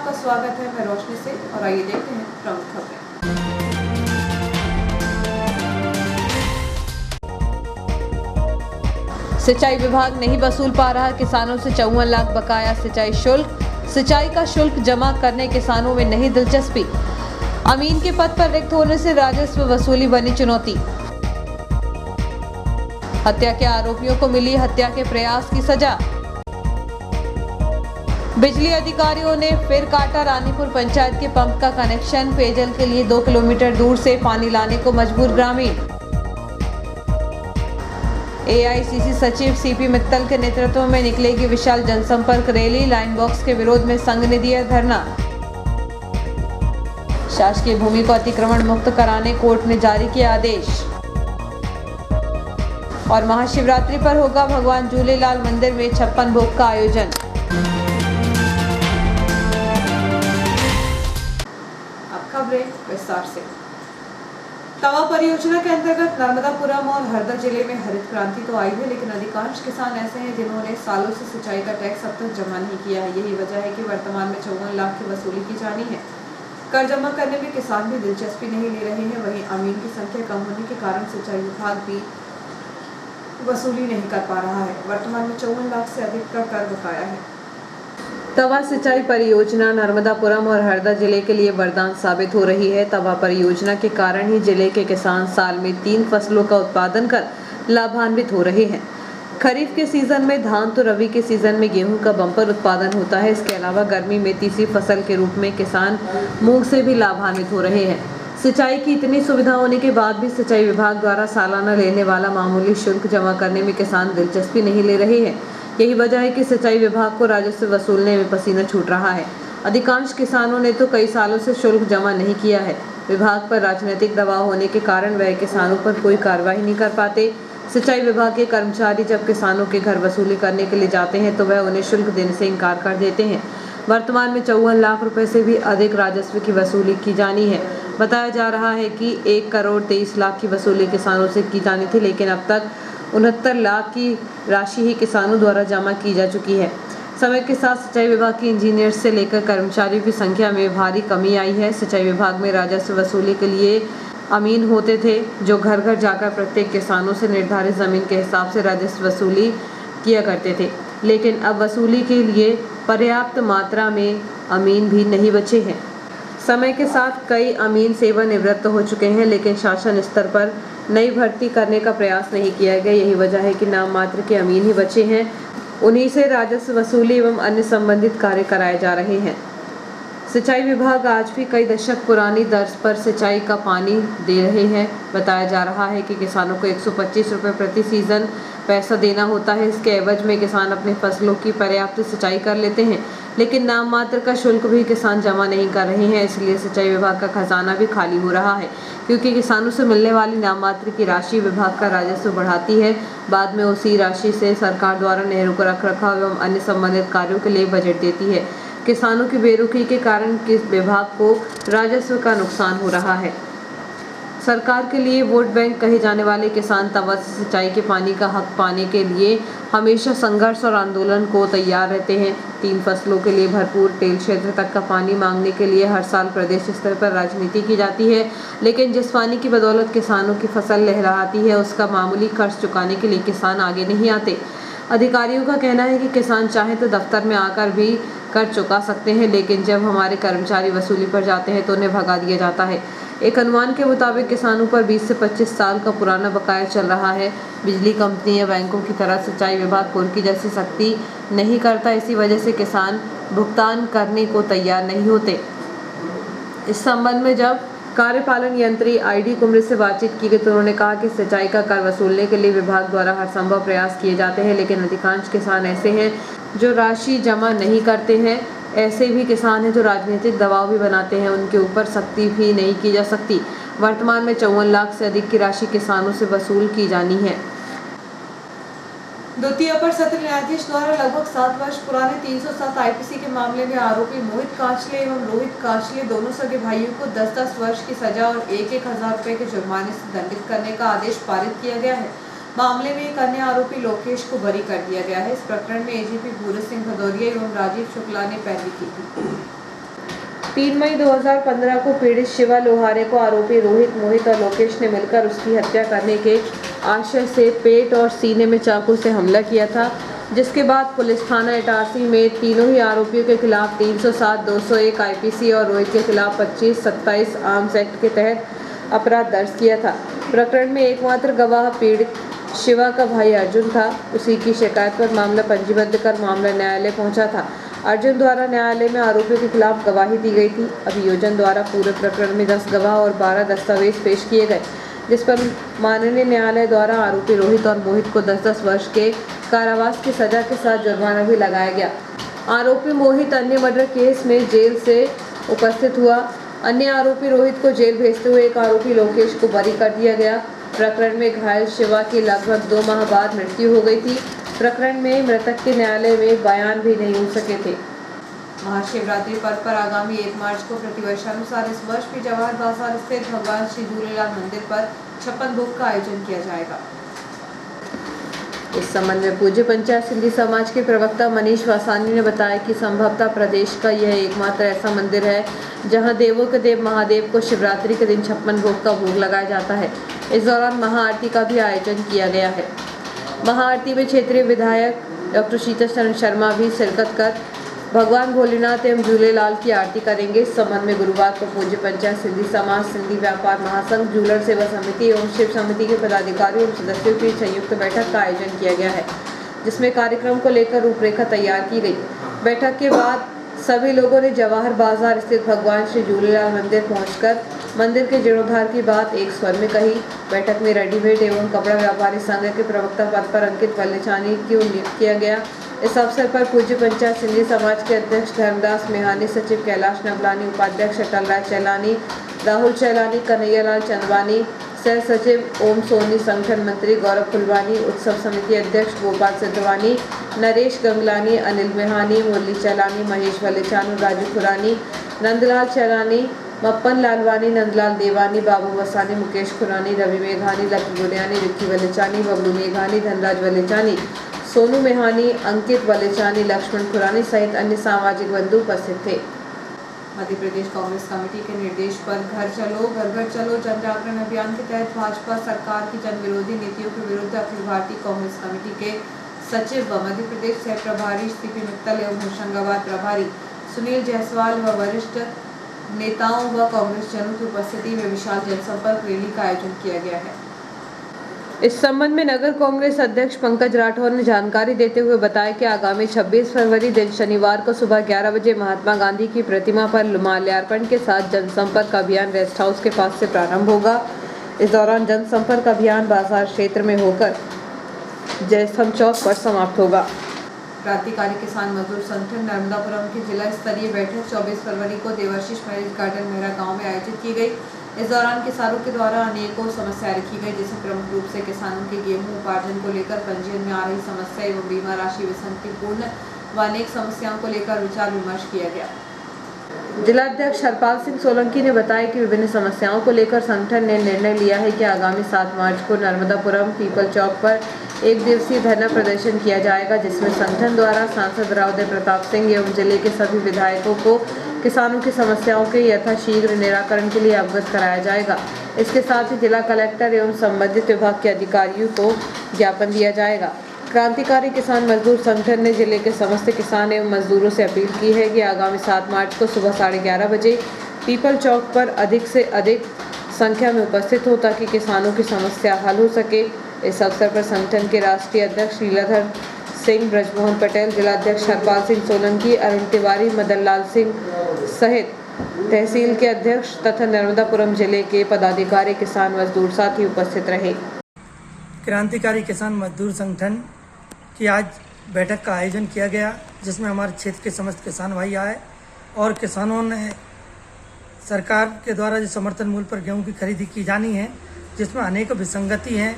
आपका स्वागत है। मैं रोशनी से और आइए देखते हैं प्रमुख खबरें। सिंचाई विभाग नहीं वसूल पा रहा किसानों से 54 लाख बकाया सिंचाई शुल्क। सिंचाई का शुल्क जमा करने किसानों में नहीं दिलचस्पी। अमीन के पद पर रिक्त होने से राजस्व वसूली बनी चुनौती। हत्या के आरोपियों को मिली हत्या के प्रयास की सजा। बिजली अधिकारियों ने फिर काटा रानीपुर पंचायत के पंप का कनेक्शन। पेयजल के लिए 2 किलोमीटर दूर से पानी लाने को मजबूर ग्रामीण। एआईसीसी सचिव सीपी मित्तल के नेतृत्व में निकलेगी विशाल जनसंपर्क रैली। लाइन बॉक्स के विरोध में संघ ने दिया धरना। शासकीय भूमि को अतिक्रमण मुक्त कराने कोर्ट ने जारी किया आदेश। और महाशिवरात्रि पर होगा भगवान झूलेलाल मंदिर में 56 भोग का आयोजन। खबरें विस्तार से। तवा परियोजना के अंतर्गत नर्मदापुरम और हरदा जिले में हरित क्रांति तो आई है, लेकिन अधिकांश किसान ऐसे हैं जिन्होंने सालों से सिंचाई का टैक्स अब तक जमा नहीं किया है। यही वजह है कि वर्तमान में 54 लाख की वसूली की जानी है। कर जमा करने में किसान भी दिलचस्पी नहीं ले रहे हैं। वहीं अमीन की संख्या कम होने के कारण सिंचाई विभाग भी वसूली नहीं कर पा रहा है। वर्तमान में 54 लाख से अधिक का कर बकाया है। तवा सिंचाई परियोजना नर्मदापुरम और हरदा जिले के लिए वरदान साबित हो रही है। तवा परियोजना के कारण ही जिले के किसान साल में 3 फसलों का उत्पादन कर लाभान्वित हो रहे हैं। खरीफ के सीजन में धान तो रबी के सीजन में गेहूं का बम्पर उत्पादन होता है। इसके अलावा गर्मी में तीसरी फसल के रूप में किसान मूंग से भी लाभान्वित हो रहे हैं। सिंचाई की इतनी सुविधा होने के बाद भी सिंचाई विभाग द्वारा सालाना लेने वाला मामूली शुल्क जमा करने में किसान दिलचस्पी नहीं ले रहे हैं। यही वजह है कि सिंचाई विभाग को राजस्व वसूलने में पसीना छूट रहा है। अधिकांश किसानों ने तो कई सालों से शुल्क जमा नहीं किया है। विभाग पर राजनीतिक दबाव होने के कारण वह किसानों पर कोई कार्रवाई नहीं कर पाते। सिंचाई विभाग के कर्मचारी जब किसानों के घर वसूली करने के लिए जाते हैं तो वह उन्हें शुल्क देने से इनकार कर देते हैं। वर्तमान में 54 लाख रुपए से भी अधिक राजस्व की वसूली की जानी है। बताया जा रहा है कि 1 करोड़ 23 लाख की वसूली किसानों से की जानी थी, लेकिन अब तक 69 लाख की राशि ही किसानों द्वारा जमा की जा चुकी है। समय के साथ सिंचाई विभाग के इंजीनियर्स से लेकर कर्मचारियों की संख्या में भारी कमी आई है। सिंचाई विभाग में राजस्व वसूली के लिए अमीन होते थे, जो घर घर जाकर प्रत्येक किसानों से निर्धारित जमीन के हिसाब से राजस्व वसूली किया करते थे, लेकिन अब वसूली के लिए पर्याप्त मात्रा में अमीन भी नहीं बचे हैं। समय के साथ कई अमीन सेवानिवृत्त हो चुके हैं, लेकिन शासन स्तर पर नई भर्ती करने का प्रयास नहीं किया गया। यही वजह है कि नाम मात्र के अमीन ही बचे हैं। उन्हीं से राजस्व वसूली एवं अन्य संबंधित कार्य कराए जा रहे हैं। सिंचाई विभाग आज भी कई दशक पुरानी दर्ज पर सिंचाई का पानी दे रहे हैं। बताया जा रहा है कि किसानों को 125 रुपये प्रति सीजन पैसा देना होता है। इसके एवज में किसान अपनी फसलों की पर्याप्त सिंचाई कर लेते हैं, लेकिन नाम मात्र का शुल्क भी किसान जमा नहीं कर रहे हैं। इसलिए सिंचाई विभाग का खजाना भी खाली हो रहा है, क्योंकि किसानों से मिलने वाली नाम मात्र की राशि विभाग का राजस्व बढ़ाती है। बाद में उसी राशि से सरकार द्वारा नहरों का रखरखाव एवं अन्य संबंधित कार्यों के लिए बजट देती है। किसानों की बेरुखी के कारण किस विभाग को राजस्व का नुकसान हो रहा है। सरकार के लिए वोट बैंक कहे जाने वाले किसान तवा से सिंचाई के पानी का हक पाने के लिए हमेशा संघर्ष और आंदोलन को तैयार रहते हैं। 3 फसलों के लिए भरपूर टेल क्षेत्र तक का पानी मांगने के लिए हर साल प्रदेश स्तर पर राजनीति की जाती है, लेकिन जिस पानी की बदौलत किसानों की फसल लहराती है उसका मामूली खर्च चुकाने के लिए किसान आगे नहीं आते। अधिकारियों का कहना है कि किसान चाहे तो दफ्तर में आकर भी कर चुका सकते हैं, लेकिन जब हमारे कर्मचारी वसूली पर जाते हैं तो उन्हें भगा दिया जाता है। एक अनुमान के मुताबिक किसानों पर 20 से 25 साल का पुराना बकाया चल रहा है। बिजली कंपनी या बैंकों की तरह सिंचाई विभाग कुर्की जैसी सख्ती नहीं करता। इसी वजह से किसान भुगतान करने को तैयार नहीं होते। इस संबंध में जब कार्यपालन यंत्री आईडी कुमरे से बातचीत की गई तो उन्होंने कहा कि सिंचाई का कर वसूलने के लिए विभाग द्वारा हर संभव प्रयास किए जाते हैं, लेकिन अधिकांश किसान ऐसे हैं जो राशि जमा नहीं करते हैं। ऐसे भी किसान हैं जो राजनीतिक दबाव भी बनाते हैं, उनके ऊपर सख्ती भी नहीं की जा सकती। वर्तमान में 54 लाख से अधिक की राशि किसानों से वसूल की जानी है। द्वितीय अपर सत्र न्यायाधीश द्वारा लगभग 7 वर्ष पुराने 307 आईपीसी के मामले में आरोपी मोहित काचले एवं रोहित काचले दोनों सगे भाइयों को 10-10 वर्ष की सजा और 1-1 हजार रुपए के जुर्माने से दंडित करने का आदेश पारित किया गया है। मामले में एक अन्य आरोपी लोकेश को बरी कर दिया गया है। इस प्रकरण में एजीपी भूरत सिंह भदौरिया एवं राजीव शुक्ला ने पैरवी की थी। 3 मई 2015 को पीड़ित शिवा लोहारे को आरोपी रोहित, मोहित और लोकेश ने मिलकर उसकी हत्या करने के आशय से पेट और सीने में चाकू से हमला किया था, जिसके बाद पुलिस थाना इटारसी में तीनों ही आरोपियों के खिलाफ 307, 201 आईपीसी और रोहित के खिलाफ 25-27 आर्म्स एक्ट के तहत अपराध दर्ज किया था। प्रकरण में एकमात्र गवाह पीड़ित शिवा का भाई अर्जुन था। उसी की शिकायत पर मामला पंजीबद्ध कर मामला न्यायालय पहुंचा था। अर्जुन द्वारा न्यायालय में आरोपियों के खिलाफ गवाही दी गई थी। अभियोजन द्वारा पूरे प्रकरण में 10 गवाह और 12 दस्तावेज पेश किए गए, जिस पर माननीय न्यायालय द्वारा आरोपी रोहित और मोहित को 10-10 वर्ष के कारावास की सजा के साथ जुर्माना भी लगाया गया। आरोपी मोहित अन्य मर्डर केस में जेल से उपस्थित हुआ। अन्य आरोपी रोहित को जेल भेजते हुए एक आरोपी लोकेश को बरी कर दिया गया। प्रकरण में घायल शिवा की लगभग 2 माह बाद मृत्यु हो गई थी। प्रकरण में मृतक के न्यायालय में बयान भी नहीं हो सके थे। महाशिवरात्रि पर्व पर आगामी 1 मार्च को प्रतिवर्षानुसार इस वर्ष भी जवाहर बाजार स्थित भगवान श्री झूलेलाल मंदिर पर 56 भोग का आयोजन किया जाएगा। इस संबंध में पूज्य पंचायत सिंधी समाज के प्रवक्ता मनीष वासानी ने बताया कि संभवतः प्रदेश का यह एकमात्र ऐसा मंदिर है जहां देवों के देव महादेव को शिवरात्रि के दिन 56 भोग का भोग लगाया जाता है। इस दौरान महाआरती का भी आयोजन किया गया है। महाआरती में क्षेत्रीय विधायक डॉक्टर शीतल शर्मा भी शिरकत कर भगवान भोलेनाथ एवं झूलेलाल की आरती करेंगे। इस संबंध में गुरुवार को पूज्य पंचायत सिंधी समाज, सिंधी व्यापार महासंघ, झूलर सेवा समिति एवं शिव समिति के पदाधिकारियों एवं सदस्यों की संयुक्त बैठक का आयोजन किया गया है, जिसमें कार्यक्रम को लेकर रूपरेखा तैयार की गई। बैठक के बाद सभी लोगों ने जवाहर बाजार स्थित भगवान श्री झूलेलाल मंदिर पहुंचकर मंदिर के जीर्णोद्धार की बात एक स्वर में कही। बैठक में रेडीमेड एवं कपड़ा व्यापारी संघ के प्रवक्ता पद पर अंकित वल्लेचानी को नियुक्त किया गया। इस अवसर पर पूज्य पंचायत सिंधी समाज के अध्यक्ष धर्मदास मेहानी, सचिव कैलाश नवलानी, उपाध्यक्ष अटल राय चैलानी, राहुल चैलानी, कन्हैयालाल चंदवानी, सह सचिव ओम सोनी, संगठन मंत्री गौरव फुलवानी, उत्सव समिति अध्यक्ष गोपाल सिद्धवानी, नरेश गंगलानी, अनिल मेहानी, मुरली चैलानी, महेश वल्लेचानी, राजू खुरानी, नंदलाल चैलानी, मप्पन लालवानी, नंदलाल देवानी, बाबू वसानी, मुकेश खुरानी, रवि मेघानी, लकी गुडियानी, रिक्की वल्लेचानी, बबलू मेघानी, धनराज वल्लेचानी, सोनू मेहानी, अंकित वल्लेचानी, लक्ष्मण खुरानी सहित अन्य सामाजिक बंधु उपस्थित थे। मध्य प्रदेश कांग्रेस कमेटी के निर्देश पर घर चलो घर घर चलो जन जागरण अभियान के तहत भाजपा सरकार की जन विरोधी नीतियों के विरुद्ध अखिल भारतीय कांग्रेस कमेटी के सचिव व मध्य प्रदेश सह प्रभारी सीपी मित्तल एवं होशंगाबाद प्रभारी सुनील जायसवाल व वरिष्ठ नेताओं व कांग्रेस जनों की उपस्थिति में विशाल जनसंपर्क रैली का आयोजन किया गया है। इस संबंध में नगर कांग्रेस अध्यक्ष पंकज राठौर ने जानकारी देते हुए बताया कि आगामी 26 फरवरी दिन शनिवार को सुबह 11 बजे महात्मा गांधी की प्रतिमा पर माल्यार्पण के साथ जनसंपर्क अभियान रेस्ट हाउस के पास से प्रारंभ होगा। इस दौरान जनसंपर्क अभियान बाजार क्षेत्र में होकर जयस्तंभ चौक पर समाप्त होगा। क्रांतिकारी किसान मजदूर संगठन नर्मदापुरम की जिला स्तरीय बैठक 24 फरवरी को देवाशीष मैरिज गार्डन मेहरा गाँव में आयोजित की गई। इस दौरान किसानों के द्वारा अनेकों समस्याएं रखी गई, जिसमें प्रमुख रूप से किसानों के गेहूं उपार्जन को लेकर पंजीयन में आ रही समस्या एवं बीमा राशि विसंगतिपूर्ण व अनेक समस्याओं को लेकर विचार विमर्श किया गया। जिलाध्यक्ष हरपाल सिंह सोलंकी ने बताया कि विभिन्न समस्याओं को लेकर संगठन ने निर्णय लिया है कि आगामी 7 मार्च को नर्मदापुरम पीपल चौक पर 1 दिवसीय धरना प्रदर्शन किया जाएगा, जिसमें संगठन द्वारा सांसद रावदेव प्रताप सिंह एवं जिले के सभी विधायकों को किसानों की समस्याओं के यथाशीघ्र निराकरण के लिए अवगत कराया जाएगा। इसके साथ ही जिला कलेक्टर एवं संबंधित विभाग के अधिकारियों को ज्ञापन दिया जाएगा। क्रांतिकारी किसान मजदूर संगठन ने जिले के समस्त किसान एवं मजदूरों से अपील की है कि आगामी 7 मार्च को सुबह 11:30 बजे पीपल चौक पर अधिक से अधिक संख्या में उपस्थित हो ताकि किसानों की समस्या हल हो सके। इस अवसर पर संगठन के राष्ट्रीय अध्यक्ष लीलाधर सिंह, ब्रजमोहन पटेल, जिलाध्यक्ष हरपाल सिंह सोलंकी, अरुण तिवारी, मदन लाल सिंह सहित तहसील के अध्यक्ष तथा नर्मदापुरम जिले के पदाधिकारी, किसान मजदूर साथी उपस्थित रहे। क्रांतिकारी किसान मजदूर संगठन की आज बैठक का आयोजन किया गया, जिसमें हमारे क्षेत्र के समस्त किसान भाई आए और किसानों ने सरकार के द्वारा जो समर्थन मूल्य पर गेहूं की खरीदी की जानी है, जिसमें अनेक विसंगति हैं।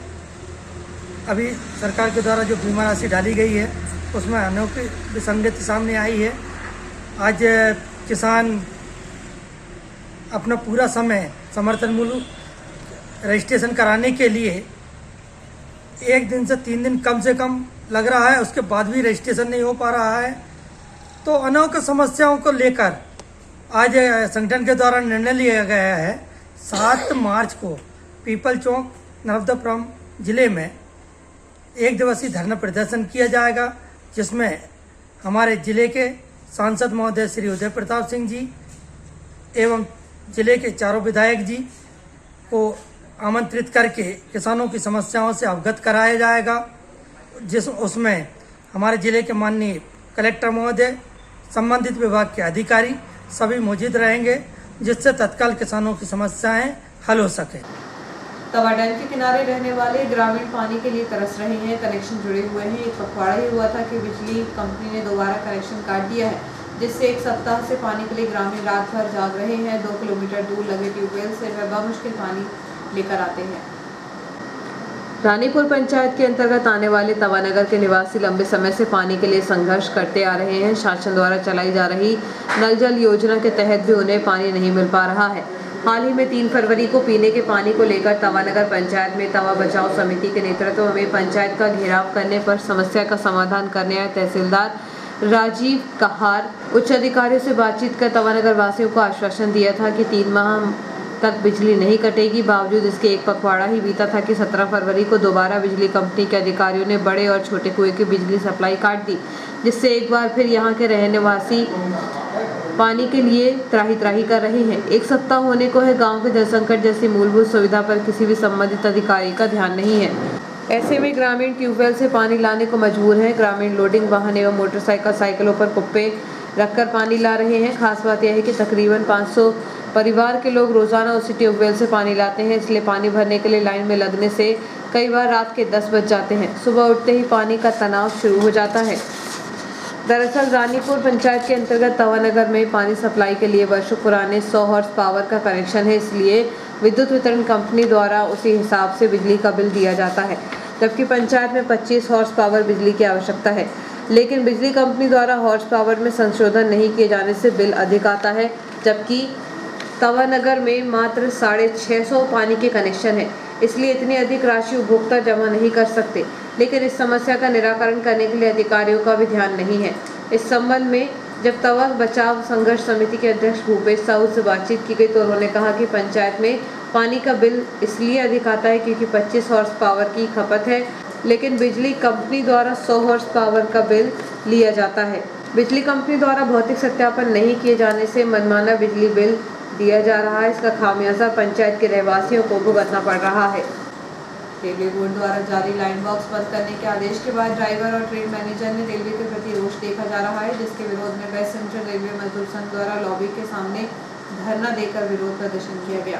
अभी सरकार के द्वारा जो बीमा राशि डाली गई है उसमें अनेक विसंगति सामने आई है। आज किसान अपना पूरा समय समर्थन मूल्य रजिस्ट्रेशन कराने के लिए 1 दिन से 3 दिन कम से कम लग रहा है, उसके बाद भी रजिस्ट्रेशन नहीं हो पा रहा है। तो अनेक समस्याओं को लेकर आज संगठन के द्वारा निर्णय लिया गया है 7 मार्च को पीपल चौक नर्मदापुरम जिले में एक दिवसीय धरना प्रदर्शन किया जाएगा, जिसमें हमारे जिले के सांसद महोदय श्री उदय प्रताप सिंह जी एवं जिले के चारों विधायक जी को आमंत्रित करके किसानों की समस्याओं से अवगत कराया जाएगा। उसमें हमारे जिले के माननीय कलेक्टर महोदय, संबंधित विभाग के अधिकारी सभी मौजूद रहेंगे, जिससे तत्काल किसानों की समस्याएं हल हो सके। तवा डैम के किनारे रहने वाले ग्रामीण पानी के लिए तरस रहे हैं। कनेक्शन जुड़े हुए हैं। एक पखवाड़ा ही हुआ था कि बिजली कंपनी ने दोबारा कनेक्शन काट दिया है, जिससे एक सप्ताह से पानी के लिए ग्रामीण रात भर जाग रहे हैं। 2 किलोमीटर दूर लगे ट्यूबवेल से वे बमुश्किल पानी लेकर आते हैं। रानीपुर पंचायत के अंतर्गत आने वाले तवानगर के निवासी लंबे समय से पानी के लिए संघर्ष करते आ रहे हैं। शासन द्वारा चलाई जा रही नल जल योजना के तहत भी उन्हें पानी नहीं मिल पा रहा है। हाल ही में 3 फरवरी को पीने के पानी को लेकर तवानगर पंचायत में तवा बचाओ समिति के नेतृत्व में पंचायत का घेराव करने पर समस्या का समाधान करने आए तहसीलदार राजीव कहार उच्च अधिकारियों से बातचीत कर तवानगर वासियों को आश्वासन दिया था कि 3 माह तक बिजली नहीं कटेगी। बावजूद इसके एक पखवाड़ा ही बीता था कि 17 फरवरी को दोबारा बिजली कंपनी के अधिकारियों ने बड़े और छोटे कुएं की बिजली सप्लाई काट दी, जिससे एक बार फिर यहां के रहने वासी पानी के लिए त्राही त्राही कर रहे हैं। एक सप्ताह होने को है, गांव के जल संकट जैसी मूलभूत सुविधा पर किसी भी संबंधित अधिकारी का ध्यान नहीं है। ऐसे में ग्रामीण ट्यूबवेल से पानी लाने को मजबूर हैं। ग्रामीण लोडिंग वाहन एवं मोटरसाइकिल साइकिलों पर कुप्पे रखकर पानी ला रहे हैं। खास बात यह है कि तकरीबन 500 परिवार के लोग रोजाना उसी ट्यूबवेल से पानी लाते हैं, इसलिए पानी भरने के लिए लाइन में लगने से कई बार रात के 10 बज जाते हैं। सुबह उठते ही पानी का तनाव शुरू हो जाता है। दरअसल रानीपुर पंचायत के अंतर्गत तवानगर में पानी सप्लाई के लिए वर्षों पुराने 100 हॉर्स पावर का कनेक्शन है, इसलिए विद्युत वितरण कंपनी द्वारा उसी हिसाब से बिजली का बिल दिया जाता है, जबकि पंचायत में 25 हॉर्स पावर बिजली की आवश्यकता है। लेकिन बिजली कंपनी द्वारा हॉर्स पावर में संशोधन नहीं किए जाने से बिल अधिक आता है, जबकि तवानगर में मात्र 650 पानी के कनेक्शन है, इसलिए इतनी अधिक राशि उपभोक्ता जमा नहीं कर सकते। लेकिन इस समस्या का निराकरण करने के लिए अधिकारियों का भी ध्यान नहीं है। इस संबंध में जब तवा बचाव संघर्ष समिति के अध्यक्ष भूपेश साहू से बातचीत की गई तो उन्होंने कहा कि पंचायत में पानी का बिल इसलिए अधिक आता है क्योंकि 25 हॉर्स पावर की खपत है, लेकिन बिजली कंपनी द्वारा 100 हॉर्स पावर का बिल लिया जाता है। बिजली कंपनी द्वारा भौतिक सत्यापन नहीं किए जाने से मनमाना बिजली बिल दिया जा रहा है। इसका खामियाजा पंचायत के रहवासियों को भुगतना पड़ रहा है। रेलवे बोर्ड द्वारा जारी लाइन बॉक्स बंद करने के आदेश के बाद ड्राइवर और ट्रेन मैनेजर ने रेलवे के प्रति रोष देखा जा रहा है, जिसके विरोध में वेस्ट सेंट्रल रेलवे मजदूर संघ द्वारा लॉबी के सामने धरना देकर विरोध प्रदर्शन किया गया।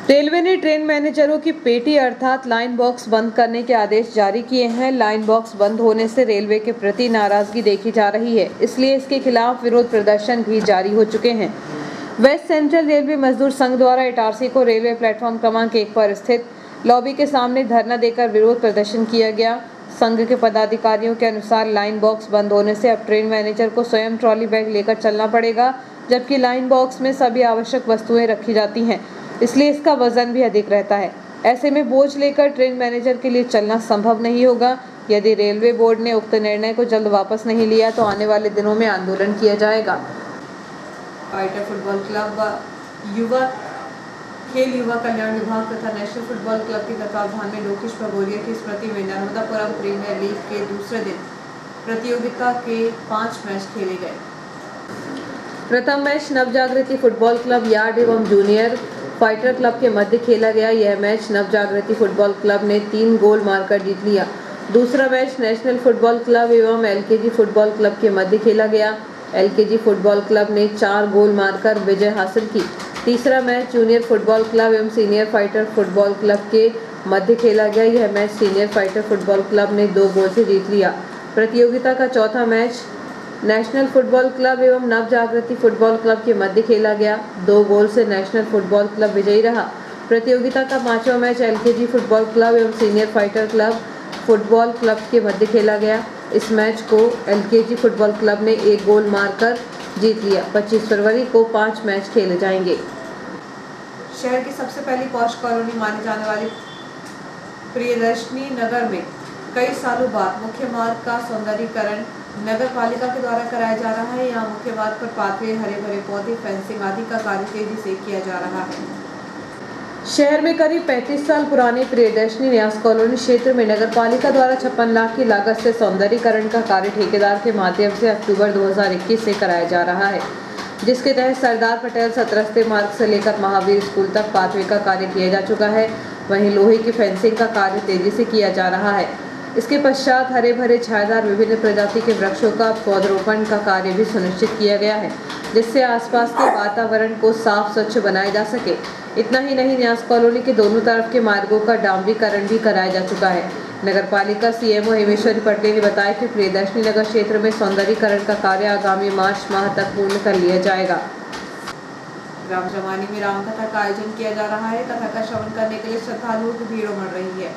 रेलवे ने ट्रेन मैनेजरों की पेटी अर्थात लाइन बॉक्स बंद करने के आदेश जारी किए हैं। लाइन बॉक्स बंद होने से रेलवे के प्रति नाराजगी देखी जा रही है, इसलिए इसके खिलाफ विरोध प्रदर्शन भी जारी हो चुके हैं। वेस्ट सेंट्रल रेलवे मजदूर संघ द्वारा इटारसी को रेलवे प्लेटफॉर्म क्रमांक 1 पर स्थित लॉबी के सामने धरना देकर विरोध प्रदर्शन किया गया। संघ के पदाधिकारियों के अनुसार लाइन बॉक्स बंद होने से अब ट्रेन मैनेजर को स्वयं ट्रॉली बैग लेकर चलना पड़ेगा, जबकि लाइन बॉक्स में सभी आवश्यक वस्तुएं रखी जाती हैं, इसलिए इसका वजन भी अधिक रहता है। ऐसे में बोझ लेकर ट्रेन मैनेजर के लिए चलना संभव नहीं होगा। यदि रेलवे बोर्ड ने उक्त निर्णय को जल्द वापस नहीं लिया तो आने वाले दिनों में आंदोलन किया जाएगा। फाइटर फुटबॉल क्लब, युवा खेल युवा कल्याण विभाग तथा नेशनल फुटबॉल क्लब के तत्वावधान में लोकेश भगोरिया की स्मृति में नर्मदापुरम प्रीमियर लीग के दूसरे दिन प्रतियोगिता के 5 मैच खेले गए। प्रथम match Navjagriti football club yard एवं जूनियर फाइटर क्लब के मध्य खेला गया। यह मैच नवजागृति फुटबॉल क्लब ने 3 गोल मारकर जीत लिया। दूसरा मैच नेशनल फुटबॉल क्लब एवं एलकेजी फुटबॉल क्लब के मध्य खेला गया। एलकेजी फुटबॉल क्लब ने 4 गोल मारकर विजय हासिल की। तीसरा मैच जूनियर फुटबॉल क्लब एवं सीनियर फाइटर फुटबॉल क्लब के मध्य खेला गया। यह match senior fighter football club ने 2 गोल से जीत लिया। प्रतियोगिता का चौथा मैच नेशनल फुटबॉल क्लब एवं नवजागृति फुटबॉल क्लब के मध्य खेला गया। 2 गोल से नेशनल फुटबॉल क्लब विजयी रहा। प्रतियोगिता का 5वां मैच एलकेजी फुटबॉल क्लब एवं senior fighter club football club के मध्य खेला गया। इस मैच को एलकेजी फुटबॉल क्लब ने 1 गोल मारकर जीत लिया। 25 फरवरी को 5 मैच खेले जाएंगे। शहर की सबसे पहली पॉश कॉलोनी माने जाने वाली प्रियदर्शनी नगर में कई सालों बाद मुख्य मार्ग का सौंदर्यीकरण नगर पालिका के द्वारा कराया जा रहा है। यहाँ मुख्य मार्ग पर पाथवे, हरे भरे पौधे, फेंसिंग आदि का कार्य तेजी से किया जा रहा है। शहर में करीब 35 साल पुराने प्रियदर्शनी न्यास कॉलोनी क्षेत्र में नगर पालिका द्वारा 56 लाख की लागत से सौंदर्यीकरण का कार्य ठेकेदार के माध्यम से अक्टूबर 2021 से कराया जा रहा है, जिसके तहत सरदार पटेल सतरस्ते मार्ग से लेकर महावीर स्कूल तक पाथवे का कार्य किया जा चुका है। वहीं लोहे की फेंसिंग का कार्य तेजी से किया जा रहा है। इसके पश्चात हरे भरे छायादार विभिन्न प्रजाति के वृक्षों का पौधरोपण का कार्य भी सुनिश्चित किया गया है, जिससे आसपास के वातावरण को साफ स्वच्छ बनाया जा सके। इतना ही नहीं, न्यास कॉलोनी के दोनों तरफ के मार्गों का डामरीकरण भी कराया जा चुका है। नगर पालिका सीएमओ हेमेश्वरी पटेल ने बताया कि प्रियदर्शनी नगर क्षेत्र में सौंदर्यीकरण का कार्य आगामी मार्च माह तक पूर्ण कर लिया जाएगा। ग्राम जमानी में रामकथा का आयोजन किया जा रहा है। कथा का श्रवण करने के लिए श्रद्धालुओं की भीड़ उमड़ रही है।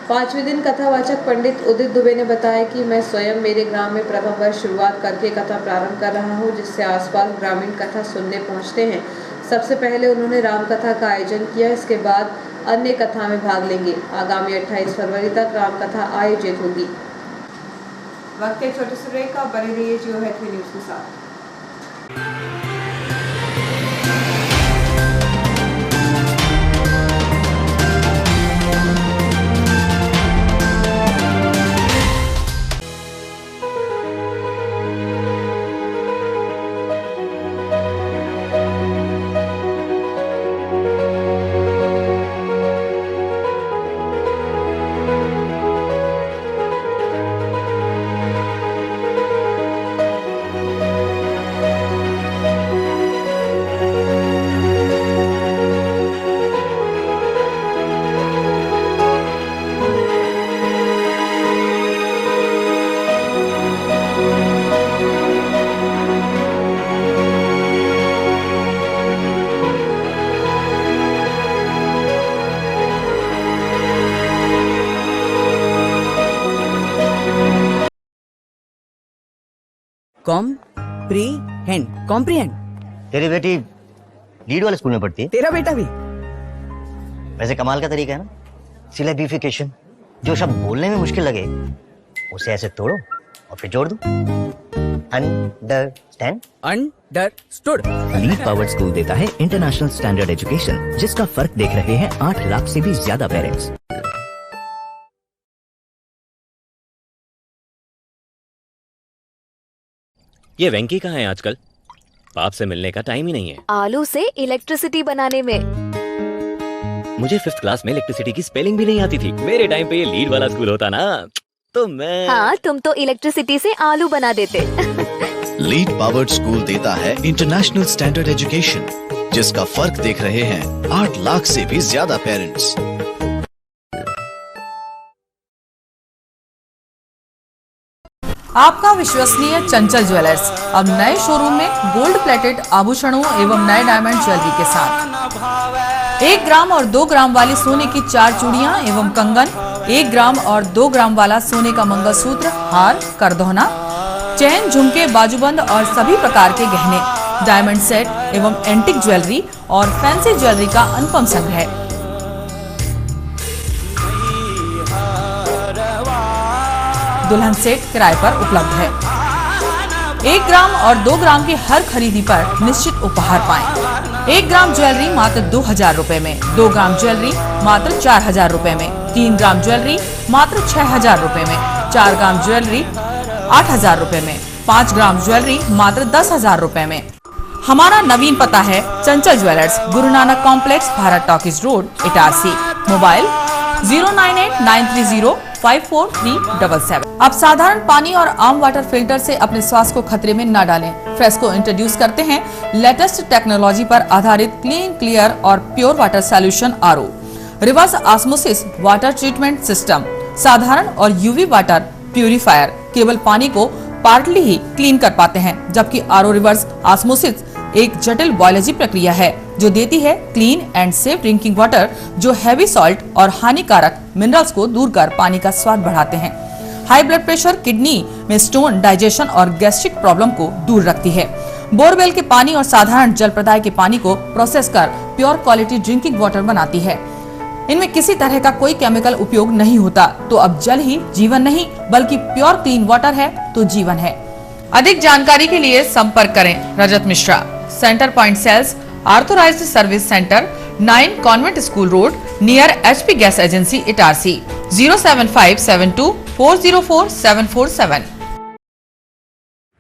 5वें दिन कथावाचक पंडित उदित दुबे ने बताया कि मैं स्वयं मेरे ग्राम में प्रथम वर्ष शुरुआत करके कथा प्रारंभ कर रहा हूं, जिससे आसपास ग्रामीण कथा सुनने पहुंचते हैं। सबसे पहले उन्होंने रामकथा का आयोजन किया, इसके बाद अन्य कथा में भाग लेंगे। आगामी 28 फरवरी तक रामकथा आयोजित होगी। वक्त एक छोटे से ब्रेक का, बने रहिए जियो हैथवे न्यूज के साथ। कॉम्प्रीहेंड। तेरी बेटी लीड वाले स्कूल में पढ़ती है। तेरा बेटा भी। वैसे कमाल का तरीका है ना, सिलेबिफिकेशन। जो शब्द बोलने में मुश्किल लगे उसे ऐसे तोड़ो और फिर जोड़ दो। Understand. Understood. Lead powered school देता है इंटरनेशनल स्टैंडर्ड एजुकेशन, जिसका फर्क देख रहे हैं 8 लाख से भी ज्यादा पेरेंट्स। ये वेंकी कहाँ है आजकल? बाप से मिलने का टाइम ही नहीं है। आलू से इलेक्ट्रिसिटी बनाने में। मुझे 5th क्लास में इलेक्ट्रिसिटी की स्पेलिंग भी नहीं आती थी। मेरे टाइम पे ये लीड वाला स्कूल होता ना, तो मैं। हाँ, तुम तो इलेक्ट्रिसिटी से आलू बना देते। लीड पावर्ड स्कूल देता है इंटरनेशनल स्टैंडर्ड एजुकेशन, जिसका फर्क देख रहे हैं 8 लाख से भी ज्यादा पेरेंट्स। आपका विश्वसनीय चंचल ज्वेलर्स अब नए शोरूम में गोल्ड प्लेटेड आभूषणों एवं नए डायमंड ज्वेलरी के साथ 1 ग्राम और 2 ग्राम वाली सोने की 4 चूड़ियां एवं कंगन, 1 ग्राम और 2 ग्राम वाला सोने का मंगलसूत्र, हार, करदौना, चैन, झुमके, बाजूबंद और सभी प्रकार के गहने, डायमंड सेट एवं एंटिक ज्वेलरी और फैंसी ज्वेलरी का अनुपम संग्रह। दुल्हन सेट किराए पर उपलब्ध है। 1 ग्राम और 2 ग्राम की हर खरीदी पर निश्चित उपहार पाएं। 1 ग्राम ज्वेलरी मात्र 2000 रुपए में, 2 ग्राम ज्वेलरी मात्र 4000 रुपए में, 3 ग्राम ज्वेलरी मात्र 6000 रुपए में, 4 ग्राम ज्वेलरी 8000 रुपए में, 5 ग्राम ज्वेलरी मात्र 10000 रुपए में। हमारा नवीन पता है चंचल jewellers, Guru Nanak complex, Bharat talkies road, Itarsi. Mobile 09893054377। अब साधारण पानी और आम वाटर फिल्टर से अपने स्वास्थ्य को खतरे में न डालें। फ्रेस्को इंट्रोड्यूस करते हैं लेटेस्ट टेक्नोलॉजी पर आधारित क्लीन, क्लियर और pure water solution RO, reverse osmosis water treatment system, साधारण और यूवी वाटर प्यूरिफायर केवल पानी को पार्टली ही क्लीन कर पाते हैं, जबकि आरओ रिवर्स ऑस्मोसिस एक जटिल बायोलॉजी प्रक्रिया है जो देती है clean and safe drinking water, जो हैवी सॉल्ट और हानिकारक मिनरल्स को दूर कर पानी का स्वाद बढ़ाते हैं। हाई ब्लड प्रेशर, किडनी में स्टोन, डाइजेशन और गैस्ट्रिक प्रॉब्लम को दूर रखती है। बोरवेल के पानी और साधारण जल प्रदाय के पानी को प्रोसेस कर प्योर क्वालिटी ड्रिंकिंग वाटर बनाती है। इनमें किसी तरह का कोई केमिकल उपयोग नहीं होता। तो अब जल ही जीवन नहीं बल्कि प्योर क्लीन वाटर है तो जीवन है। अधिक जानकारी के लिए संपर्क करें Rajat Mishra, centre point sales, authorised service centre, 9 convent school road, near HP gas agency, Itarsi, 07572404747।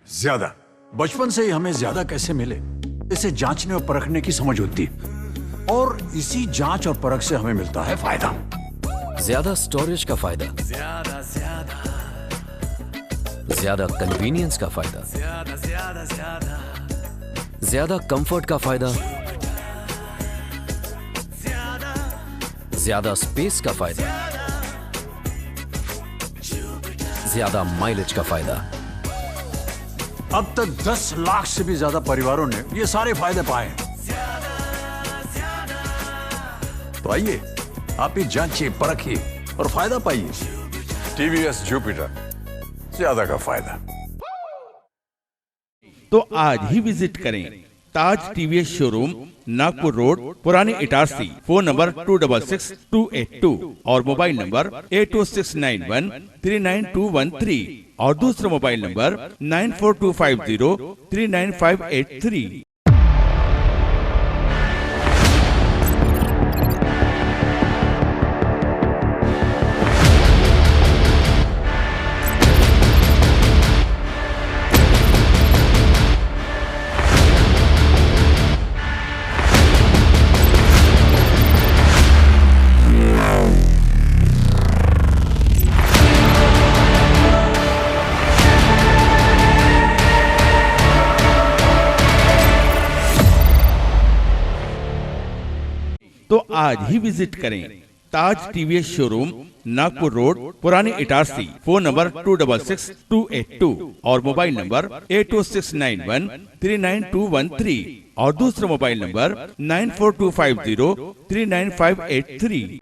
ज्यादा बचपन से ही हमें ज्यादा कैसे मिले इसे जांचने और परखने की समझ होती है, और इसी जांच और परख से हमें मिलता है फायदा। ज्यादा स्टोरेज का फायदा, ज्यादा कन्वीनियंस का फायदा, ज्यादा कंफर्ट का फायदा, ज्यादा स्पेस का फायदा, ज्यादा माइलेज का फायदा। अब तक 10 लाख से भी ज्यादा परिवारों ने ये सारे फायदे पाए हैं। तो आइए आप भी जांचिए, परखिए और फायदा पाइए। TVS जुपिटर, ज्यादा का फायदा। तो आज ही विजिट करें ताज TVS शोरूम, नागपुर रोड, पुरानी इटारसी। फोन नंबर 266282 और मोबाइल नंबर 80691399213 और दूसरा मोबाइल नंबर 9425039583। तो आज ही विजिट करें ताज TVS शोरूम, नागपुर रोड, पुरानी इटारसी। फोन नंबर 266282 और मोबाइल नंबर 80691399213 और दूसरा मोबाइल नंबर 9425039583।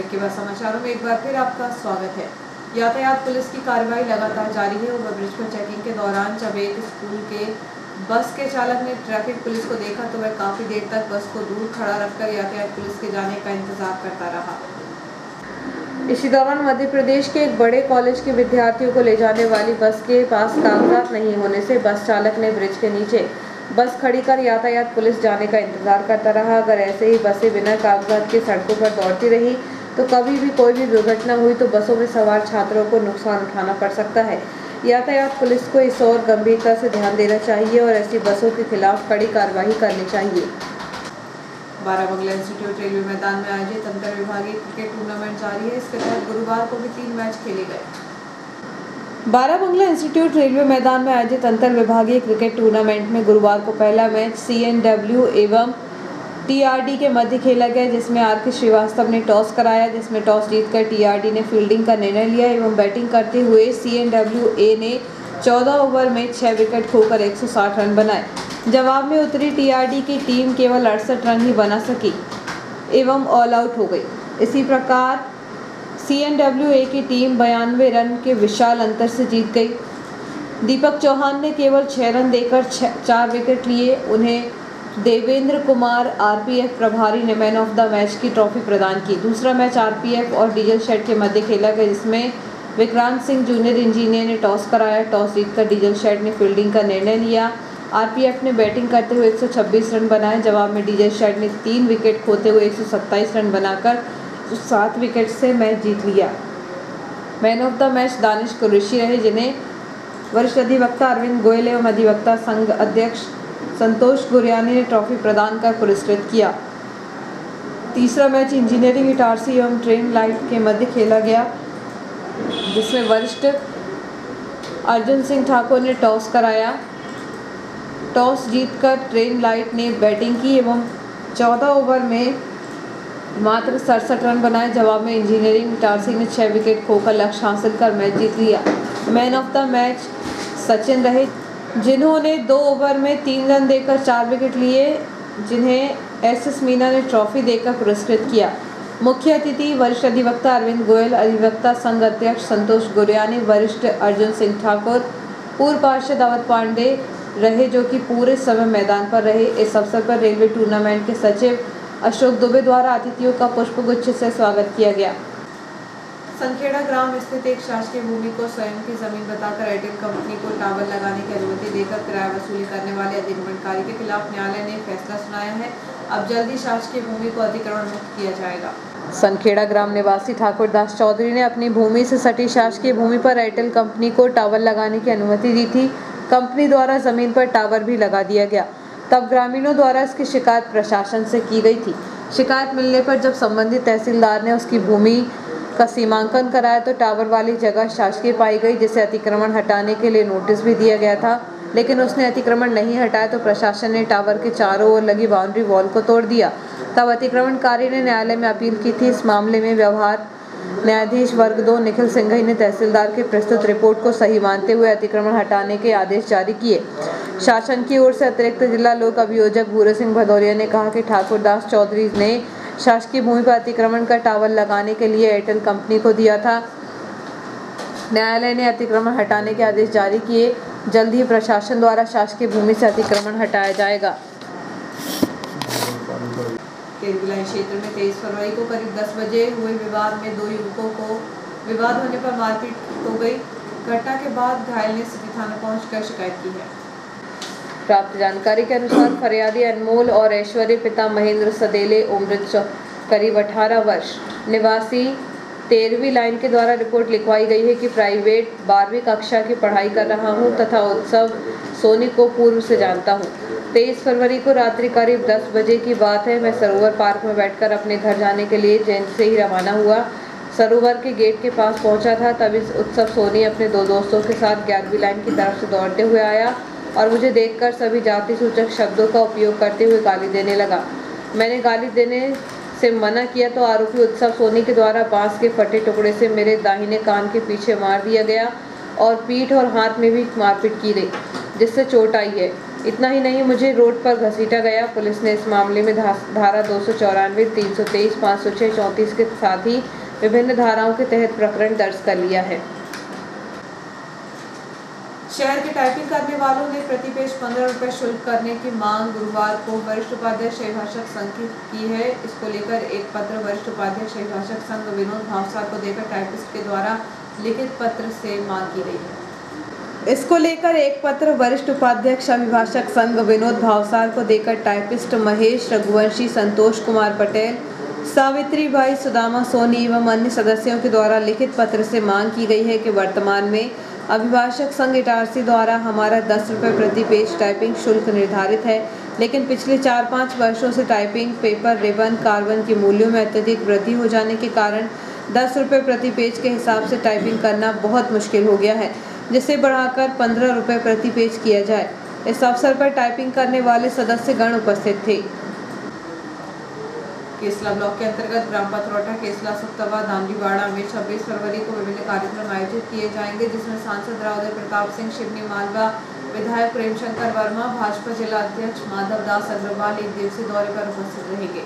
के बाद समाचारों में एक बार फिर आपका स्वागत है। यातायात पुलिस की कार्रवाई लगातार जारी है। ओवरब्रिज पर चेकिंग के दौरान जब एक स्कूल के बस के चालक ने ट्रैफिक पुलिस को देखा तो वह काफी देर तक बस को दूर खड़ा रखकर यातायात पुलिस के जाने का इंतजार करता रहा। इसी दौरान मध्य प्रदेश के एक बड़े कॉलेज के विद्यार्थियों को ले जाने वाली बस के पास कागजात नहीं होने से बस चालक ने ब्रिज के नीचे बस खड़ी कर यातायात पुलिस जाने का इंतजार करता रहा। अगर ऐसे ही बसें बिना कागजात के सड़कों पर दौड़ती रही तो कभी भी कोई भी दुर्घटना हुई तो बसों में सवार छात्रों को नुकसान उठाना पड़ सकता है। यातायात पुलिस को इस ओर गंभीरता से ध्यान देना चाहिए और ऐसी बसों के खिलाफ कड़ी कार्रवाई करनी चाहिए। बाराबंगला इंस्टीट्यूट रेलवे मैदान में आयोजित अंतर विभागीय क्रिकेट टूर्नामेंट जारी है। इसके तहत गुरुवार को भी 3 मैच खेले गए। बाराबंगला इंस्टीट्यूट रेलवे मैदान में आयोजित अंतर विभागीय क्रिकेट टूर्नामेंट में गुरुवार को पहला मैच CNW एवं TRD के मध्य खेला गया, जिसमें RK श्रीवास्तव ने टॉस कराया, जिसमें टॉस जीतकर TRD ने फील्डिंग का निर्णय लिया एवं बैटिंग करते हुए CNWA ने 14 ओवर में 6 विकेट खोकर 160 रन बनाए। जवाब में उतरी TRD की टीम केवल 68 रन ही बना सकी एवं ऑल आउट हो गई। इसी प्रकार CNWA की टीम 92 रन के विशाल अंतर से जीत गई। दीपक चौहान ने केवल 6 रन देकर 4 विकेट लिए। उन्हें देवेंद्र कुमार RPF प्रभारी ने मैन ऑफ द मैच की ट्रॉफी प्रदान की। दूसरा मैच RPF और डीजल शेड के मध्य खेला गया, जिसमें विक्रांत सिंह जूनियर इंजीनियर ने टॉस कराया। टॉस जीतकर डीजल शेड ने फील्डिंग का निर्णय लिया। RPF ने बैटिंग करते हुए 126 रन बनाए। जवाब में डीजल शेड ने 3 विकेट खोते हुए 127 रन बनाकर 7 विकेट से मैच जीत लिया। Man of the match Danish Qureshi रहे, जिन्हें वरिष्ठ अधिवक्ता अरविंद गोयल एवं अधिवक्ता संघ अध्यक्ष संतोष गुरियानी ने ट्रॉफी प्रदान कर पुरस्कृत किया। तीसरा मैच इंजीनियरिंग इटारसी एवं ट्रेन लाइट के मध्य खेला गया, जिसमें वरिष्ठ अर्जुन सिंह ठाकुर ने टॉस कराया। टॉस जीतकर ट्रेन लाइट ने बैटिंग की एवं 14 ओवर में मात्र 67 रन बनाए। जवाब में इंजीनियरिंग इटारसी ने 6 विकेट खोकर लक्ष्य हासिल कर मैच जीत लिया। Man of the match Sachin रहे, जिन्होंने 2 ओवर में 3 रन देकर 4 विकेट लिए, जिन्हें SS मीना ने ट्रॉफी देकर पुरस्कृत किया। मुख्य अतिथि वरिष्ठ अधिवक्ता अरविंद गोयल, अधिवक्ता संघ अध्यक्ष संतोष गुरियानी, वरिष्ठ अर्जुन सिंह ठाकुर, पूर्व पार्षद अवध पांडे रहे जो कि पूरे समय मैदान पर रहे। इस अवसर पर रेलवे टूर्नामेंट के सचिव अशोक दुबे द्वारा अतिथियों का पुष्पगुच्छ से स्वागत किया गया। संखेड़ा ग्राम स्थित एक शासकीय भूमि को स्वयं की जमीन बताकर एयरटेल कंपनी को टावर लगाने की अनुमति देकर किराया वसूली करने वाले अतिक्रमणकारी के खिलाफ न्यायालय ने फैसला सुनाया है। अब जल्दी शासकीय भूमि को अतिक्रमण मुक्त किया जाएगा। संखेड़ा ग्राम निवासी ठाकुर दास चौधरी ने अपनी भूमि से सटी शासकीय भूमि पर एयरटेल कंपनी को टावर लगाने की अनुमति दी थी। कंपनी द्वारा जमीन पर टावर भी लगा दिया गया। तब ग्रामीणों द्वारा इसकी शिकायत प्रशासन से की गई थी। शिकायत मिलने पर जब संबंधित तहसीलदार ने उसकी भूमि का सीमांकन कराया तो टावर वाली जगह शासकीय पाई गई, जिसे अतिक्रमण हटाने के लिए नोटिस भी दिया गया था, लेकिन उसने अतिक्रमण नहीं हटाया तो प्रशासन ने टावर के चारों ओर लगी बाउंड्री वॉल को तोड़ दिया। तब अतिक्रमणकारी ने न्यायालय में अपील की थी। इस मामले में व्यवहार न्यायाधीश वर्ग 2 निखिल सिंघई ने तहसीलदार की प्रस्तुत रिपोर्ट को सही मानते हुए अतिक्रमण हटाने के आदेश जारी किए। शासन की ओर से अतिरिक्त जिला लोक अभियोजक भूरे सिंह भदौरिया ने कहा कि ठाकुर दास चौधरी ने शासकीय भूमि पर अतिक्रमण का टावर लगाने के लिए एयरटेल कंपनी को दिया था। न्यायालय ने अतिक्रमण हटाने के आदेश जारी किए। जल्द ही प्रशासन द्वारा शासकीय भूमि से अतिक्रमण हटाया जाएगा। केरगिलाई क्षेत्र में 23 फरवरी को करीब 10 बजे हुए विवाद में 2 युवकों को विवाद होने पर मारपीट हो गई। घटना के बाद घायल ने सिटी थाना पहुंचकर शिकायत की है। प्राप्त जानकारी के अनुसार फरियादी अनमोल और ऐश्वर्य पिता महेंद्र सदेले उम्र करीब 18 वर्ष निवासी 13वीं लाइन के द्वारा रिपोर्ट लिखवाई गई है कि प्राइवेट 12वीं कक्षा की पढ़ाई कर रहा हूं तथा उत्सव सोनी को पूर्व से जानता हूं। 23 फरवरी को रात्रि करीब 10 बजे की बात है। मैं सरोवर पार्क में बैठकर अपने घर जाने के लिए जैन से ही रवाना हुआ। सरोवर के गेट के पास पहुंचा था, तभी उत्सव सोनी अपने 2 दोस्तों के साथ 11वीं लाइन की तरफ से दौड़ते हुए आया और मुझे देखकर सभी जाति सूचक शब्दों का उपयोग करते हुए गाली देने लगा। मैंने गाली देने से मना किया तो आरोपी उत्सव सोनी के द्वारा बांस के फटे टुकड़े से मेरे दाहिने कान के पीछे मार दिया गया और पीठ और हाथ में भी मारपीट की गई, जिससे चोट आई है। इतना ही नहीं, मुझे रोड पर घसीटा गया। पुलिस ने इस मामले में धारा 294, 323, 506, 34 के साथ ही विभिन्न धाराओं के तहत प्रकरण दर्ज कर लिया है। शहर के टाइपिंग करने वालों ने प्रति पेज 15 रुपये शुल्क करने की मांग गुरुवार को वरिष्ठ उपाध्यक्ष अभिभाषक संघ की है। इसको लेकर एक पत्र वरिष्ठ उपाध्यक्ष अभिभाषक संघ विनोद भावसार को देकर टाइपिस्ट के द्वारा लिखित पत्र से मांग की गई है। इसको लेकर एक पत्र वरिष्ठ उपाध्यक्ष अभिभाषक संघ विनोद भावसार को देकर टाइपिस्ट महेश रघुवंशी, संतोष कुमार पटेल, सावित्री बाई, सुदामा सोनी एवं अन्य सदस्यों के द्वारा लिखित पत्र से मांग की गई है कि वर्तमान में अभिभाषक संघ इटारसी द्वारा हमारा 10 रुपये प्रति पेज टाइपिंग शुल्क निर्धारित है, लेकिन पिछले 4-5 वर्षों से टाइपिंग, पेपर, रिबन, कार्बन के मूल्यों में अत्यधिक वृद्धि हो जाने के कारण 10 रुपये प्रति पेज के हिसाब से टाइपिंग करना बहुत मुश्किल हो गया है, जिसे बढ़ाकर 15 रुपये प्रति पेज किया जाए। इस अवसर पर टाइपिंग करने वाले सदस्यगण उपस्थित थे। केसला ब्लॉक के अंतर्गत ग्राम पथरौठा, केसला, सुक्तवा, दांडीवाड़ा में 26 फरवरी को विभिन्न कार्यक्रम आयोजित किए जाएंगे, जिसमें सांसद राव उदय प्रताप सिंह, शिवनी मालवा, विधायक प्रेमशंकर वर्मा, भाजपा जिला अध्यक्ष माधव दास अग्रवाल एक दिवसीय दौरे पर उपस्थित रहेंगे।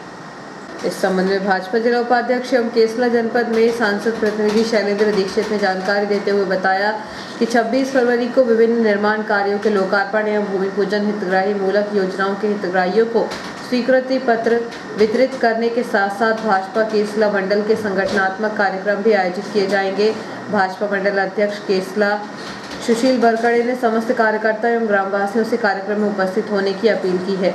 इस संबंध में भाजपा जिला उपाध्यक्ष एवं केसला जनपद में सांसद प्रतिनिधि शैलेंद्र दीक्षित ने जानकारी देते हुए बताया कि 26 फरवरी को विभिन्न निर्माण कार्यों के लोकार्पण एवं भूमि पूजन, हितग्राही मूलक योजनाओं के हितग्राहियों को स्वीकृति पत्र वितरित करने के साथ साथ भाजपा केसला मंडल के संगठनात्मक कार्यक्रम भी आयोजित किए जाएंगे। भाजपा मंडल अध्यक्ष केसला सुशील बरकड़े ने समस्त कार्यकर्ता एवं ग्रामवासियों से कार्यक्रम में उपस्थित होने की अपील की है।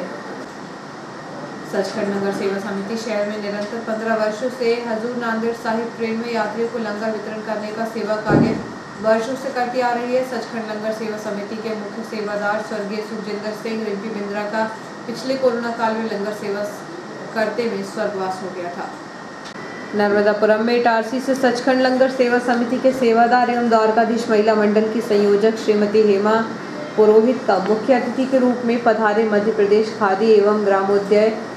सचखंड नगर सेवा समिति शहर में निरंतर 15 वर्षों से हजूर नांदेड़ साहिब ट्रेन में यात्रियों को लंगर वितरण करने का सेवा कार्य वर्षों से करती आ रही है। सचखंड लंगर सेवा समिति के मुख्य सेवादार स्वर्गीय सुखजिंदर सिंह रिम्पी बिंद्रा का पिछले कोरोना काल में लंगर सेवा करते में स्वर्गवास हो गया था। नर्मदापुरम में इटारसी से सचखंड लंगर सेवा समिति के सेवादार एवं द्वारकाधीश महिला मंडल की संयोजक श्रीमती हेमा पुरोहित का मुख्य अतिथि के रूप में पधारे मध्य प्रदेश खादी एवं ग्रामोद्योग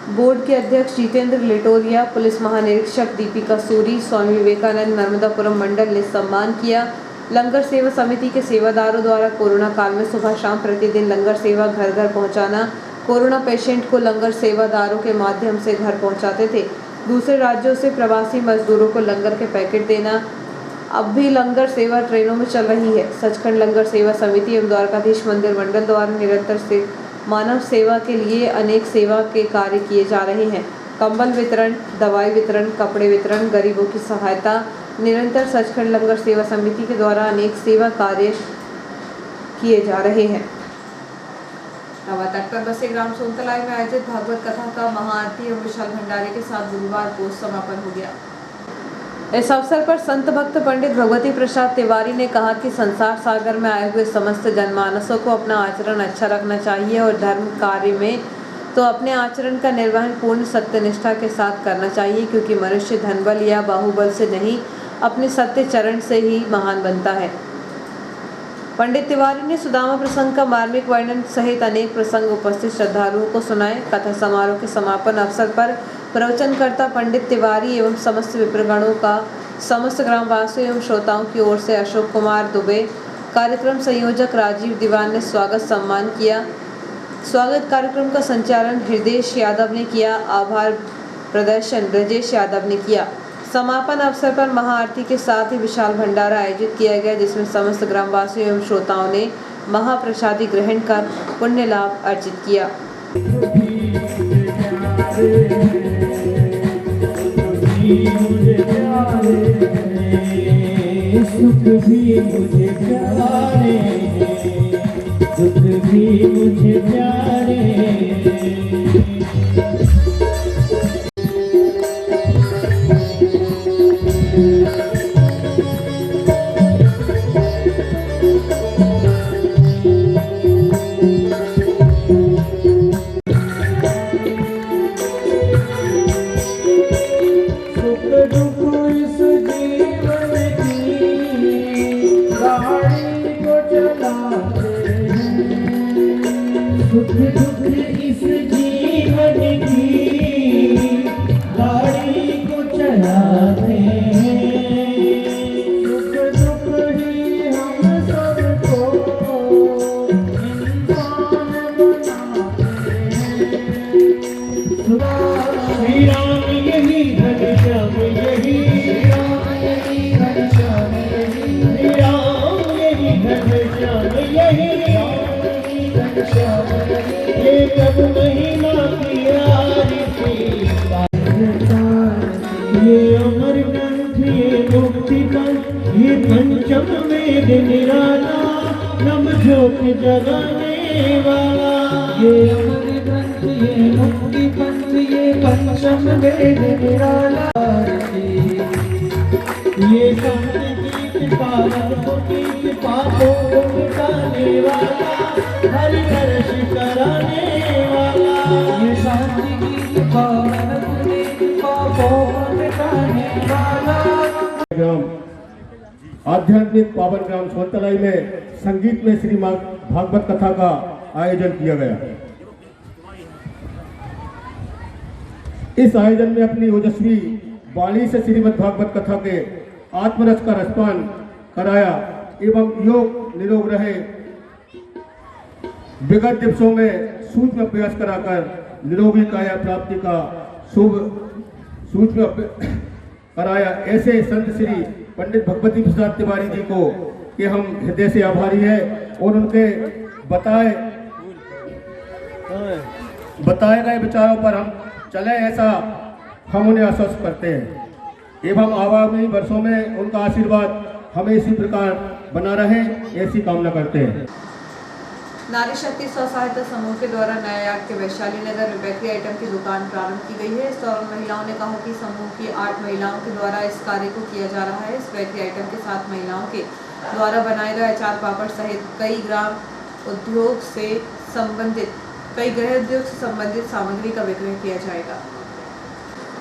बोर्ड के अध्यक्ष जितेंद्र लिटोरिया, पुलिस महानिरीक्षक दीपिका सूरी, स्वामी विवेकानंद नर्मदापुरम मंडल ने सम्मान किया। लंगर सेवा समिति के सेवादारों द्वारा कोरोना काल में सुबह शाम प्रतिदिन लंगर सेवा घर घर पहुंचाना कोरोना पेशेंट को लंगर सेवादारों के माध्यम से घर पहुंचाते थे। दूसरे राज्यों से प्रवासी मजदूरों को लंगर के पैकेट देना अब भी लंगर सेवा ट्रेनों में चल रही है। सचखंड लंगर सेवा समिति एवं द्वारकाधीश मंदिर मंडल द्वारा निरंतर से मानव सेवा के लिए अनेक सेवा के कार्य किए जा रहे हैं। कंबल वितरण, दवाई वितरण, कपड़े वितरण, गरीबों की सहायता निरंतर सचखंड लंगर सेवा समिति के द्वारा अनेक सेवा कार्य किए जा रहे हैं। नवा तट पर बसे ग्राम सोनतलाई में आयोजित भागवत कथा का महाआरती एवं विशाल भंडारे के साथ गुरुवार को समापन हो गया। इस अवसर पर संत भक्त पंडित भगवती प्रसाद तिवारी ने कहा कि संसार सागर में आए हुए समस्त जनमानसों को अपना आचरण अच्छा रखना चाहिए और धर्म कार्य में तो अपने आचरण का निर्वहन पूर्ण सत्यनिष्ठा के साथ करना चाहिए, क्योंकि मनुष्य धनबल या बाहुबल से नहीं अपने सत्य चरण से ही महान बनता है। पंडित तिवारी ने सुदामा प्रसंग का मार्मिक वर्णन सहित अनेक प्रसंग उपस्थित श्रद्धालुओं को सुनाए। कथा समारोह के समापन अवसर पर प्रवचनकर्ता पंडित तिवारी एवं समस्त विप्रगणों का समस्त ग्रामवासियों एवं श्रोताओं की ओर से अशोक कुमार दुबे, कार्यक्रम संयोजक राजीव दीवान ने स्वागत सम्मान किया। स्वागत कार्यक्रम का संचालन हृदय यादव ने किया। आभार प्रदर्शन ब्रजेश यादव ने किया। समापन अवसर पर महाआरती के साथ ही विशाल भंडारा आयोजित किया गया, जिसमें समस्त ग्रामवासियों एवं श्रोताओं ने महाप्रसादी ग्रहण कर पुण्य लाभ अर्जित किया। ये अमर ग्रंथ, ये मुक्ति पंथ, ये पंचम वेद निराला, नम जोत जगाने वाला। ये अमर ग्रंथ, ये मुक्ति पंथ, ये पंचम वेद निराला। ये शांति गीत पावन पुनीत, पापों को मिटाने वाला, हरि दर्श कराने वाला। ये शांति गीत पावन पुनीत, पापों को मिटाने वाला। आध्यात्मिक पावन ग्राम सोनतलाई में संगीत में श्रीमद् भागवत कथा का आयोजन किया गया। इस आयोजन में अपनी ओजस्वी वाणी से श्रीमद् भागवत कथा के आत्मरस का रसपान कराया एवं योग निरोग रहे विगत दिवसों में सूक्ष्म अभ्यास कराकर निरोगी काया प्राप्ति का शुभ सूक्ष्म कराया। ऐसे संत श्री पंडित भगवती प्रसाद तिवारी जी को कि हम हृदय से आभारी हैं और उनके बताए गए विचारों पर हम चले, ऐसा हम उन्हें आश्वस्त करते हैं एवं आगामी वर्षों में उनका आशीर्वाद हमें इसी प्रकार बना रहे, ऐसी कामना करते हैं। नारी शक्ति स्व सहायता समूह के द्वारा नया यार्ड के वैशाली नगर में बेकरी आइटम की दुकान प्रारंभ की गई है। इस दौरान महिलाओं ने कहा कि समूह की 8 महिलाओं के द्वारा इस कार्य को किया जा रहा है। इस बेकरी आइटम के साथ महिलाओं के द्वारा बनाए गए अचार पापड़ सहित कई गृह उद्योग से संबंधित सामग्री का विक्रय किया जाएगा।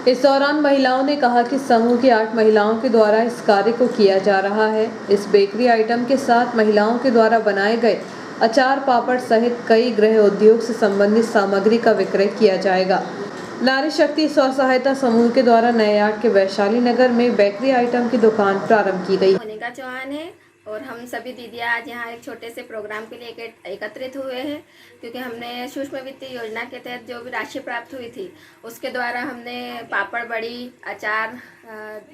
इस दौरान महिलाओं ने कहा कि समूह की 8 महिलाओं के द्वारा इस कार्य को किया जा रहा है। इस बेकरी आइटम के साथ महिलाओं के द्वारा बनाए गए अचार पापड़ सहित कई गृह उद्योग से संबंधित सामग्री का विक्रय किया जाएगा। नारी शक्ति स्व सहायता समूह के द्वारा नए यार्ड के वैशाली नगर में बेकरी आइटम की दुकान प्रारंभ की गई। मोनिका चौहान है और हम सभी दीदियाँ आज यहाँ एक छोटे से प्रोग्राम के लिए एकत्रित हुए हैं, क्योंकि हमने सूक्ष्म वित्तीय योजना के तहत जो भी राशि प्राप्त हुई थी उसके द्वारा हमने पापड़, बड़ी, अचार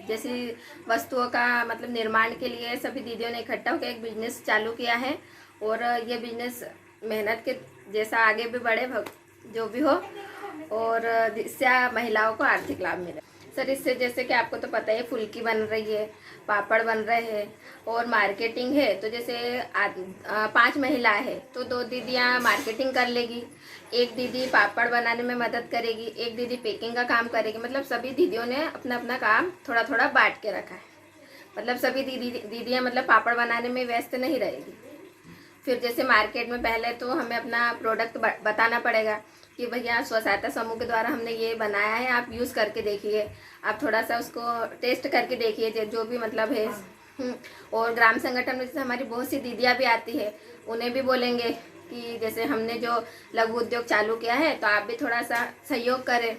जैसी वस्तुओं का मतलब निर्माण के लिए सभी दीदियों ने इकट्ठा होकर एक बिजनेस चालू किया है। और ये बिजनेस मेहनत के जैसा आगे भी बढ़े, जो भी हो, और इससे महिलाओं को आर्थिक लाभ मिले। सर इससे जैसे कि आपको तो पता है फुल्की बन रही है, पापड़ बन रहे हैं और मार्केटिंग है। तो जैसे 5 महिलाएं हैं तो 2 दीदियाँ मार्केटिंग कर लेगी, एक दीदी पापड़ बनाने में मदद करेगी, एक दीदी पैकिंग का काम करेगी। मतलब सभी दीदियों ने अपना अपना काम थोड़ा थोड़ा बांट के रखा है। मतलब सभी दीदियाँ मतलब पापड़ बनाने में व्यस्त नहीं रहेगी। फिर जैसे मार्केट में पहले तो हमें अपना प्रोडक्ट बताना पड़ेगा कि भैया स्व सहायता समूह के द्वारा हमने ये बनाया है, आप यूज़ करके देखिए, आप थोड़ा सा उसको टेस्ट करके देखिए जो भी मतलब है। और ग्राम संगठन में जैसे हमारी बहुत सी दीदियाँ भी आती है, उन्हें भी बोलेंगे कि जैसे हमने जो लघु उद्योग चालू किया है तो आप भी थोड़ा सा सहयोग करें,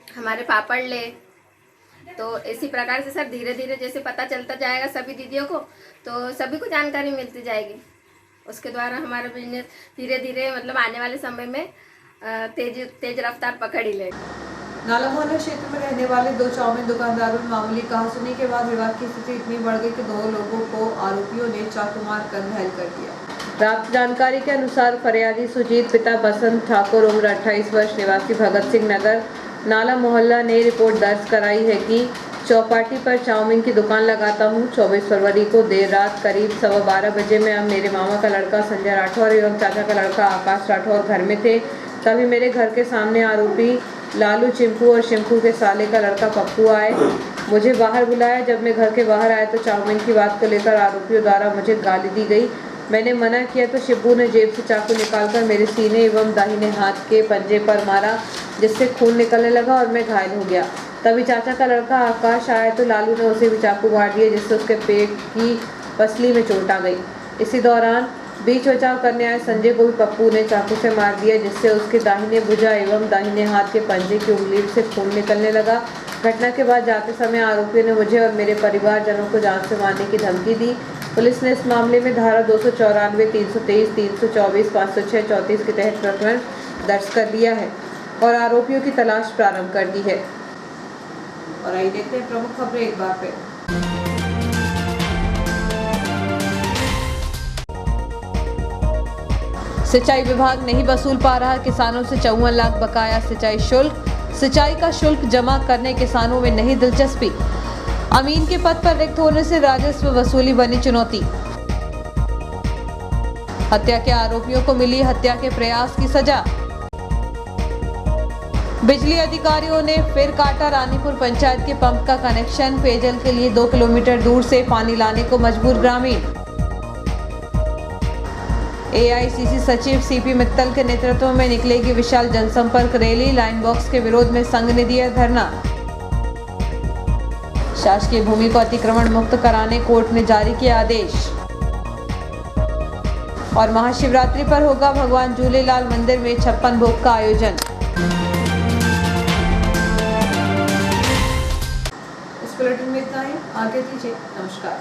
हमारे पापड़ ले। तो इसी प्रकार से सर धीरे धीरे जैसे पता चलता जाएगा सभी दीदियों को, तो सभी को जानकारी मिलती जाएगी। उसके द्वारा हमारा बिजनेस धीरे धीरे मतलब आने वाले समय में तेज रफ्तार पकड़ ही लेगा। नाला मोहल्ला क्षेत्र में रहने वाले 2 चाउमीन दुकानदारों में मामूली कहासुनी के बाद विवाद की स्थिति इतनी बढ़ गई कि 2 लोगों को आरोपियों ने चाकू मार कर घायल कर दिया। प्राप्त जानकारी के अनुसार फरियादी सुजीत पिता बसंत ठाकुर उम्र 28 वर्ष निवासी भगत सिंह नगर नाला मोहल्ला ने रिपोर्ट दर्ज कराई है कि चौपाटी पर चाउमीन की दुकान लगाता हूँ। 24 फरवरी को देर रात करीब 12:15 बजे में अब मेरे मामा का लड़का संजय राठौर एवं चाचा का लड़का आकाश राठौर घर में थे। तभी मेरे घर के सामने आरोपी लालू, चिंपू और शिंपू के साले का लड़का पप्पू आए, मुझे बाहर बुलाया। जब मैं घर के बाहर आया तो चाउमीन की बात को लेकर आरोपियों द्वारा मुझे गाली दी गई। मैंने मना किया तो शिंपू ने जेब से चाकू निकालकर मेरे सीने एवं दाहिने हाथ के पंजे पर मारा, जिससे खून निकलने लगा और मैं घायल हो गया। तभी चाचा का लड़का आकाश आया तो लालू ने उसे भी चाकू मार दिया, जिससे उसके पेट की पसली में चोट आ गई। इसी दौरान बीच बचाव करने आए संजय को भी पप्पू ने चाकू से मार दिया, जिससे उसके दाहिने भुजा एवं दाहिने हाथ के पंजे की उंगली से खून निकलने लगा। घटना के बाद जाते समय आरोपियों ने मुझे और मेरे परिवारजनों को जान से मारने की धमकी दी। पुलिस ने इस मामले में धारा 294, 323, 324, 506, 34 के तहत प्रकरण दर्ज कर लिया है और आरोपियों की तलाश प्रारंभ कर दी है। और आइए देखते हैं प्रमुख खबरें एक बार फिर। सिंचाई विभाग नहीं वसूल पा रहा किसानों से 54 लाख बकाया सिंचाई शुल्क। सिंचाई का शुल्क जमा करने किसानों में नहीं दिलचस्पी। अमीन के पद पर रिक्त होने से राजस्व वसूली बनी चुनौती। हत्या के आरोपियों को मिली हत्या के प्रयास की सजा। बिजली अधिकारियों ने फिर काटा रानीपुर पंचायत के पंप का कनेक्शन। पेयजल के लिए 2 किलोमीटर दूर से पानी लाने को मजबूर ग्रामीण। एआईसीसी सचिव सीपी मित्तल के नेतृत्व में निकलेगी विशाल जनसंपर्क रैली। लाइन बॉक्स के विरोध में संघ ने दिया धरना। शासकीय भूमि को अतिक्रमण मुक्त कराने कोर्ट ने जारी किया आदेश। और महाशिवरात्रि पर होगा भगवान झूलेलाल मंदिर में 56 भोग का आयोजन। इस बुलेटिन में इतना ही। आगे दीजिए। नमस्कार।